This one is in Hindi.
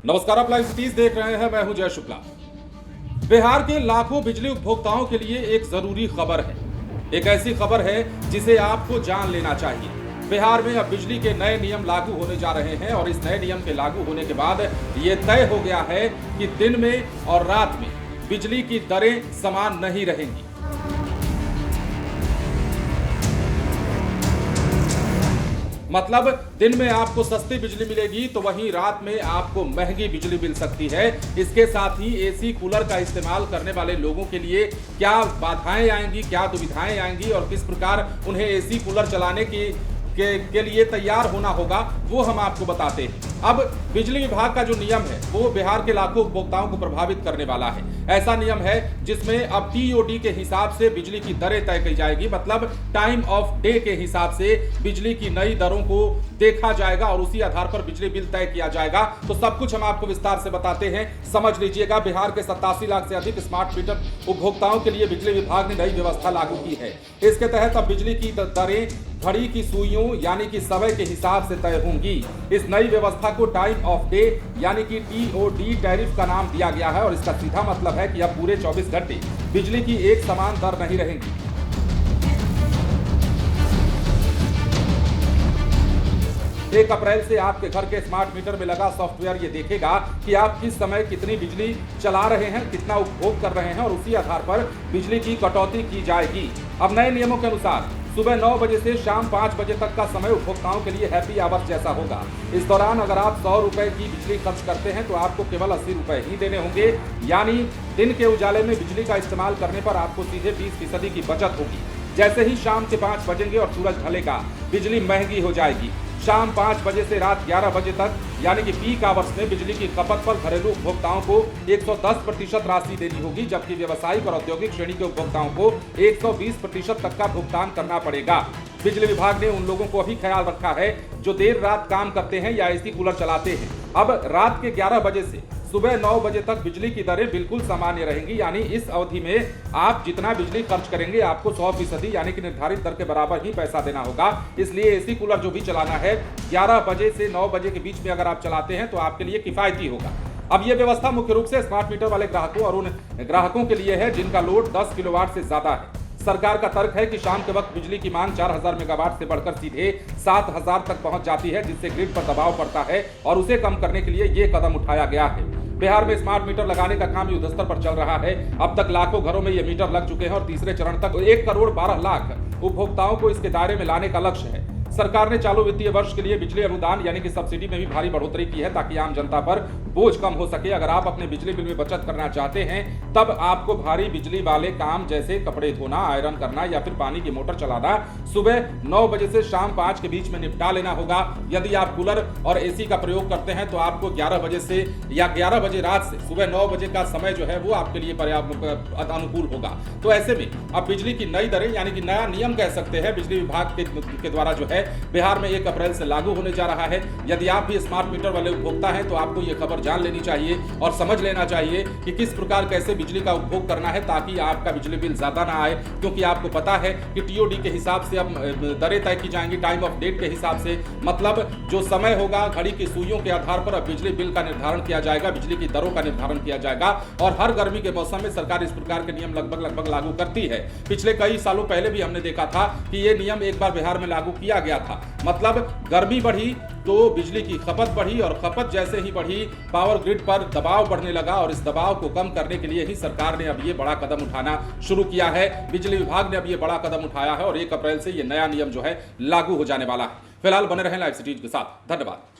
नमस्कार, आप लाइव सिटीज देख रहे हैं। मैं हूं जय शुक्ला। बिहार के लाखों बिजली उपभोक्ताओं के लिए एक जरूरी खबर है। एक ऐसी खबर है जिसे आपको जान लेना चाहिए। बिहार में अब बिजली के नए नियम लागू होने जा रहे हैं और इस नए नियम के लागू होने के बाद ये तय हो गया है कि दिन में और रात में बिजली की दरें समान नहीं रहेंगी। मतलब दिन में आपको सस्ती बिजली मिलेगी तो वहीं रात में आपको महंगी बिजली मिल सकती है। इसके साथ ही एसी कूलर का इस्तेमाल करने वाले लोगों के लिए क्या बाधाएं आएंगी, क्या दुविधाएं आएंगी और किस प्रकार उन्हें एसी कूलर चलाने के लिए तैयार होना होगा, वो हम आपको बताते हैं। अब बिजली विभाग का जो नियम है वो बिहार के लाखों उपभोक्ताओं को प्रभावित करने वाला है। ऐसा नियम है जिसमें अब टीओडी के हिसाब से बिजली की दरें तय की जाएगी। मतलब टाइम ऑफ डे के हिसाब से बिजली की नई दरों को देखा जाएगा और उसी आधार पर बिजली बिल तय किया जाएगा। तो सब कुछ हम आपको विस्तार से बताते हैं, समझ लीजिएगा। बिहार के 87 लाख से अधिक स्मार्ट मीटर उपभोक्ताओं के लिए बिजली विभाग ने नई व्यवस्था लागू की है। इसके तहत अब बिजली की दरें घड़ी की सुइयों यानी कि समय के हिसाब से तय होंगी। इस नई व्यवस्था को टाइम ऑफ डे यानी कि टीओडी टैरिफ का नाम दिया गया है और इसका सीधा मतलब है कि अब पूरे 24 घंटे बिजली की एक समान दर नहीं रहेगी। 1 अप्रैल से आपके घर के स्मार्ट मीटर में लगा सॉफ्टवेयर ये देखेगा कि आप किस समय कितनी बिजली चला रहे हैं, कितना उपभोग कर रहे हैं और उसी आधार पर बिजली की कटौती की जाएगी। अब नए नियमों के अनुसार सुबह 9 बजे से शाम 5 बजे तक का समय उपभोक्ताओं के लिए हैप्पी आवर्स जैसा होगा। इस दौरान अगर आप 100 रुपए की बिजली खर्च करते हैं तो आपको केवल 80 रुपए ही देने होंगे। यानी दिन के उजाले में बिजली का इस्तेमाल करने पर आपको सीधे 20% की बचत होगी। जैसे ही शाम के 5 बजेंगे और सूरज ढलेगा, बिजली महंगी हो जाएगी। शाम 5 बजे से रात 11 बजे तक यानी कि पीक आवर्स में बिजली की खपत पर घरेलू उपभोक्ताओं को 110% राशि देनी होगी, जबकि व्यवसायिक और औद्योगिक श्रेणी के उपभोक्ताओं को 120% तक का भुगतान करना पड़ेगा। बिजली विभाग ने उन लोगों को भी ख्याल रखा है जो देर रात काम करते हैं या एसी कूलर चलाते हैं। अब रात के 11 बजे से सुबह 9 बजे तक बिजली की दरें बिल्कुल सामान्य रहेंगी। यानी इस अवधि में आप जितना बिजली खर्च करेंगे आपको 100% यानी कि निर्धारित दर के बराबर ही पैसा देना होगा। इसलिए एसी कूलर जो भी चलाना है 11 बजे से 9 बजे के बीच में अगर आप चलाते हैं तो आपके लिए किफायती होगा। अब यह व्यवस्था मुख्य रूप से स्मार्ट मीटर वाले ग्राहकों और उन ग्राहकों के लिए है जिनका लोड 10 किलोवाट से ज्यादा है। सरकार का तर्क है कि शाम के वक्त बिजली की मांग 4000 मेगावाट से बढ़कर सीधे 7000 तक पहुंच जाती है, जिससे ग्रिड पर दबाव पड़ता है और उसे कम करने के लिए यह कदम उठाया गया है। बिहार में स्मार्ट मीटर लगाने का काम युद्ध स्तर पर चल रहा है। अब तक लाखों घरों में ये मीटर लग चुके हैं और तीसरे चरण तक 1 करोड़ 12 लाख उपभोक्ताओं को इसके दायरे में लाने का लक्ष्य है। सरकार ने चालू वित्तीय वर्ष के लिए बिजली अनुदान यानी कि सब्सिडी में भी भारी बढ़ोतरी की है ताकि आम जनता पर बोझ कम हो सके। अगर आप अपने बिजली बिल में बचत करना चाहते हैं तब आपको भारी बिजली वाले काम जैसे कपड़े धोना, आयरन करना या फिर पानी की मोटर चलाना सुबह 9 बजे से शाम 5 के बीच में निपटा लेना होगा। यदि आप कूलर और एसी का प्रयोग करते हैं तो आपको 11 बजे से या 11 बजे रात से सुबह 9 बजे का समय जो है वो आपके लिए पर्याप्त अनुकूल होगा। तो ऐसे में अब बिजली की नई दरें यानी कि नया नियम कह सकते हैं बिजली विभाग के द्वारा जो है बिहार में 1 अप्रैल से लागू होने जा रहा है। यदि आप भी स्मार्ट मीटर वाले उपभोक्ता हैं तो आपको यह खबर जान लेनी चाहिए और समझ लेना चाहिए कि किस प्रकार कैसे बिजली का उपभोग करना है ताकि आपका बिजली बिल ज्यादा ना आए। क्योंकि आपको पता है कि टीओडी के हिसाब से अब दरें तय की जाएंगी, टाइम ऑफ डेट के हिसाब से। मतलब जो समय होगा घड़ी की सुइयों के आधार पर अब बिजली बिल का निर्धारण किया जाएगा, बिजली की दरों का निर्धारण किया जाएगा। और हर गर्मी के मौसम में सरकार इस प्रकार के नियम लगभग लागू करती है। पिछले कई सालों पहले भी हमने देखा था कि यह नियम एक बार बिहार में लागू किया गया था। मतलब गर्मी बढ़ी तो बिजली की खपत बढ़ी और खपत जैसे ही बढ़ी पावर ग्रिड पर दबाव बढ़ने लगा और इस दबाव को कम करने के लिए ही सरकार ने अब ये बड़ा कदम उठाना शुरू किया है। बिजली विभाग ने अब ये बड़ा कदम उठाया है और 1 अप्रैल से ये नया नियम जो है लागू हो जाने वाला है। फिलहाल बने रहें लाइव सिटीज के साथ। धन्यवाद।